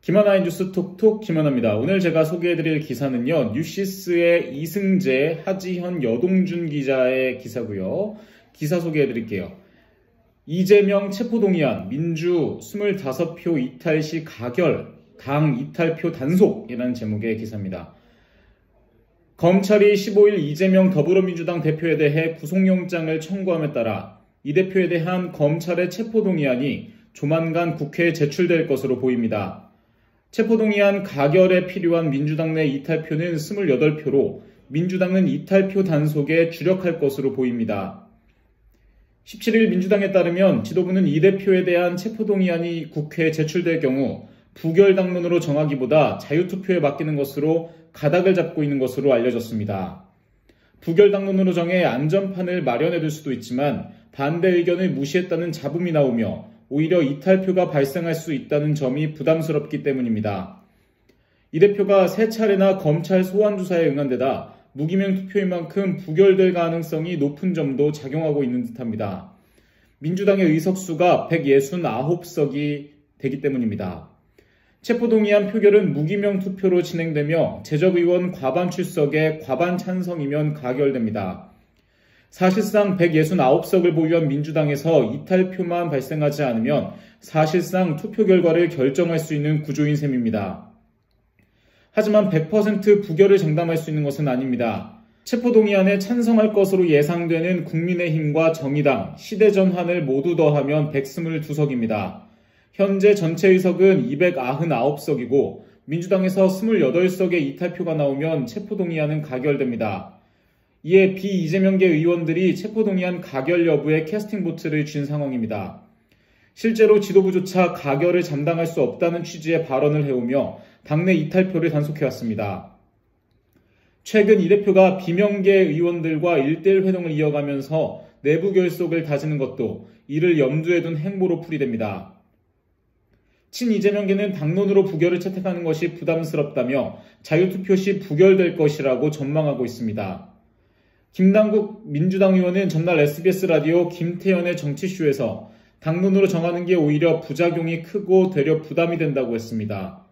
김하나의 뉴스 톡톡 김하나입니다. 오늘 제가 소개해드릴 기사는요. 뉴시스의 이승재, 하지현, 여동준 기자의 기사고요. 기사 소개해드릴게요. 이재명 체포동의안, 민주 25표 이탈 시 가결, 당 이탈표 단속이라는 제목의 기사입니다. 검찰이 15일 이재명 더불어민주당 대표에 대해 구속영장을 청구함에 따라 이 대표에 대한 검찰의 체포동의안이 조만간 국회에 제출될 것으로 보입니다. 체포동의안 가결에 필요한 민주당 내 이탈표는 28표로 민주당은 이탈표 단속에 주력할 것으로 보입니다. 17일 민주당에 따르면 지도부는 이 대표에 대한 체포동의안이 국회에 제출될 경우 부결당론으로 정하기보다 자유투표에 맡기는 것으로 가닥을 잡고 있는 것으로 알려졌습니다. 부결당론으로 정해 안전판을 마련해둘 수도 있지만 반대 의견을 무시했다는 잡음이 나오며 오히려 이탈표가 발생할 수 있다는 점이 부담스럽기 때문입니다. 이 대표가 세 차례나 검찰 소환조사에 응한 데다 무기명 투표인 만큼 부결될 가능성이 높은 점도 작용하고 있는 듯합니다. 민주당의 의석수가 169석이 되기 때문입니다. 체포동의안 표결은 무기명 투표로 진행되며 재적의원 과반 출석에 과반 찬성이면 가결됩니다. 사실상 169석을 보유한 민주당에서 이탈표만 발생하지 않으면 사실상 투표 결과를 결정할 수 있는 구조인 셈입니다. 하지만 100% 부결을 장담할 수 있는 것은 아닙니다. 체포동의안에 찬성할 것으로 예상되는 국민의힘과 정의당, 시대전환을 모두 더하면 122석입니다. 현재 전체 의석은 299석이고 민주당에서 28석의 이탈표가 나오면 체포동의안은 가결됩니다. 이에 비이재명계 의원들이 체포동의안 가결 여부에 캐스팅 보트를 쥔 상황입니다. 실제로 지도부조차 가결을 감당할 수 없다는 취지의 발언을 해오며 당내 이탈표를 단속해왔습니다. 최근 이 대표가 비명계 의원들과 1대1 회동을 이어가면서 내부 결속을 다지는 것도 이를 염두에 둔 행보로 풀이됩니다. 친이재명계는 당론으로 부결을 채택하는 것이 부담스럽다며 자유투표 시 부결될 것이라고 전망하고 있습니다. 김남국 민주당 의원은 전날 SBS 라디오 김태현의 정치쇼에서 당론으로 정하는 게 오히려 부작용이 크고 되려 부담이 된다고 했습니다.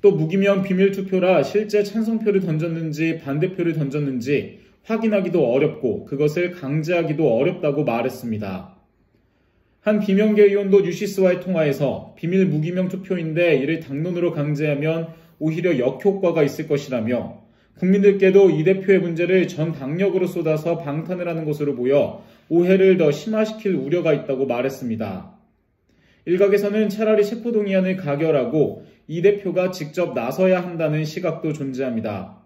또 무기명 비밀투표라 실제 찬성표를 던졌는지 반대표를 던졌는지 확인하기도 어렵고 그것을 강제하기도 어렵다고 말했습니다. 한 비명계 의원도 뉴시스와의 통화에서 비밀 무기명 투표인데 이를 당론으로 강제하면 오히려 역효과가 있을 것이라며 국민들께도 이 대표의 문제를 전 당력으로 쏟아서 방탄을 하는 것으로 보여 오해를 더 심화시킬 우려가 있다고 말했습니다. 일각에서는 차라리 체포동의안을 가결하고 이 대표가 직접 나서야 한다는 시각도 존재합니다.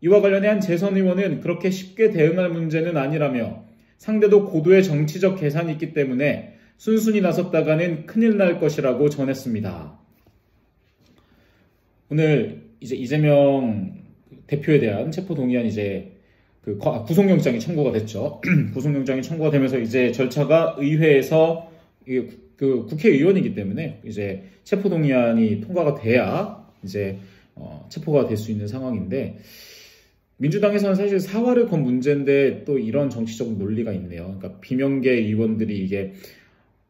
이와 관련해 한 재선 의원은 그렇게 쉽게 대응할 문제는 아니라며 상대도 고도의 정치적 계산이 있기 때문에 순순히 나섰다가는 큰일 날 것이라고 전했습니다. 오늘 이제 이재명 대표에 대한 체포동의안 구속영장이 청구가 됐죠. 구속영장이 청구가 되면서 이제 절차가 의회에서 국회의원이기 때문에 이제 체포동의안이 통과가 돼야 이제 체포가 될 수 있는 상황인데 민주당에서는 사실 사활을 건 문제인데 또 이런 정치적 논리가 있네요. 그러니까 비명계 의원들이 이게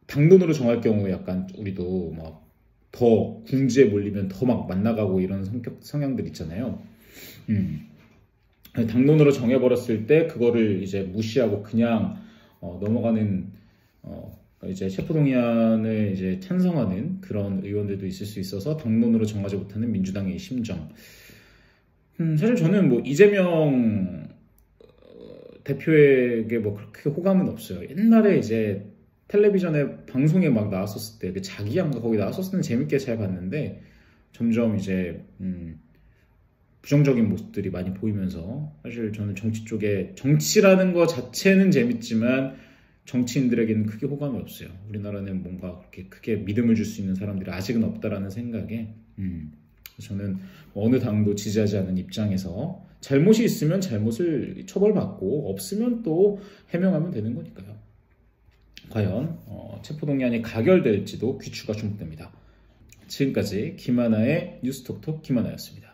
당론으로 정할 경우에 약간 우리도 막 더 궁지에 몰리면 더 막 만나가고 이런 성향들 있잖아요. 당론으로 정해버렸을 때 그거를 이제 무시하고 그냥 넘어가는 이제 체포동의안을 이제 찬성하는 그런 의원들도 있을 수 있어서 당론으로 정하지 못하는 민주당의 심정. 사실 저는 뭐 이재명 대표에게 뭐 그렇게 호감은 없어요. 옛날에 이제 텔레비전에 방송에 막 나왔었을 때 자기 양가 거기 나왔었을 때는 재밌게 잘 봤는데 점점 이제 부정적인 모습들이 많이 보이면서 사실 저는 정치 쪽에 정치라는 거 자체는 재밌지만 정치인들에게는 크게 호감이 없어요. 우리나라는 뭔가 그렇게 크게 믿음을 줄 수 있는 사람들이 아직은 없다라는 생각에 저는 어느 당도 지지하지 않는 입장에서 잘못이 있으면 잘못을 처벌받고 없으면 또 해명하면 되는 거니까요. 과연 체포동의안이 가결될지도 귀추가 주목됩니다. 지금까지 김하나의 뉴스톡톡 김하나였습니다.